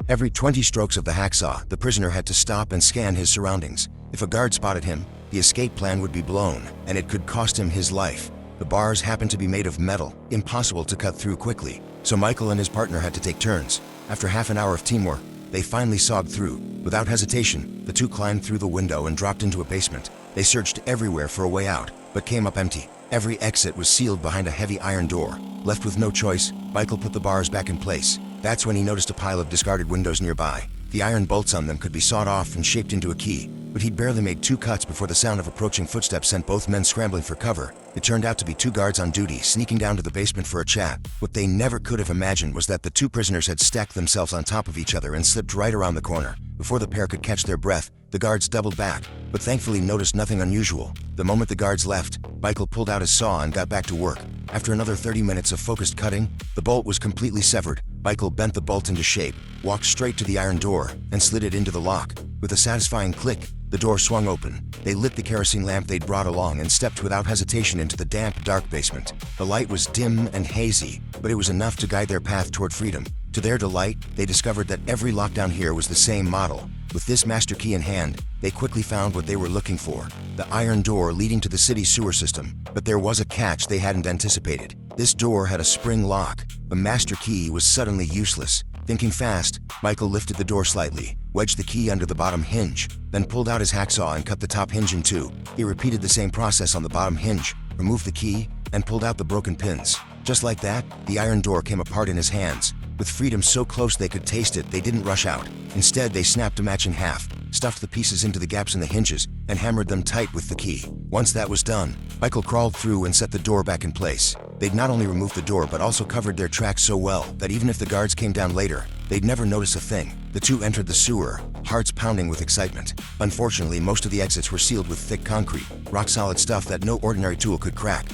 Every 20 strokes of the hacksaw, the prisoner had to stop and scan his surroundings. If a guard spotted him, the escape plan would be blown, and it could cost him his life. The bars happened to be made of metal, impossible to cut through quickly, so Michael and his partner had to take turns. After half an hour of teamwork, they finally sawed through. Without hesitation, the two climbed through the window and dropped into a basement. They searched everywhere for a way out, but came up empty. Every exit was sealed behind a heavy iron door. Left with no choice, Michael put the bars back in place. That's when he noticed a pile of discarded windows nearby. The iron bolts on them could be sawed off and shaped into a key, but he'd barely made 2 cuts before the sound of approaching footsteps sent both men scrambling for cover. It turned out to be 2 guards on duty, sneaking down to the basement for a chat. What they never could have imagined was that the 2 prisoners had stacked themselves on top of each other and slipped right around the corner. Before the pair could catch their breath, the guards doubled back, but thankfully noticed nothing unusual. The moment the guards left, Michael pulled out his saw and got back to work. After another 30 minutes of focused cutting, the bolt was completely severed. Michael bent the bolt into shape, walked straight to the iron door, and slid it into the lock. With a satisfying click, the door swung open. They lit the kerosene lamp they'd brought along and stepped without hesitation into the damp, dark basement. The light was dim and hazy, but it was enough to guide their path toward freedom. To their delight, they discovered that every lockdown here was the same model. With this master key in hand, they quickly found what they were looking for: the iron door leading to the city's sewer system. But there was a catch they hadn't anticipated. This door had a spring lock. The master key was suddenly useless. Thinking fast, Michael lifted the door slightly, wedged the key under the bottom hinge, then pulled out his hacksaw and cut the top hinge in 2. He repeated the same process on the bottom hinge, removed the key, and pulled out the broken pins. Just like that, the iron door came apart in his hands. With freedom so close they could taste it, they didn't rush out. Instead, they snapped a match in half, stuffed the pieces into the gaps in the hinges, and hammered them tight with the key. Once that was done, Michael crawled through and set the door back in place. They'd not only removed the door but also covered their tracks so well that even if the guards came down later, they'd never notice a thing. The 2 entered the sewer, hearts pounding with excitement. Unfortunately, most of the exits were sealed with thick concrete, rock-solid stuff that no ordinary tool could crack.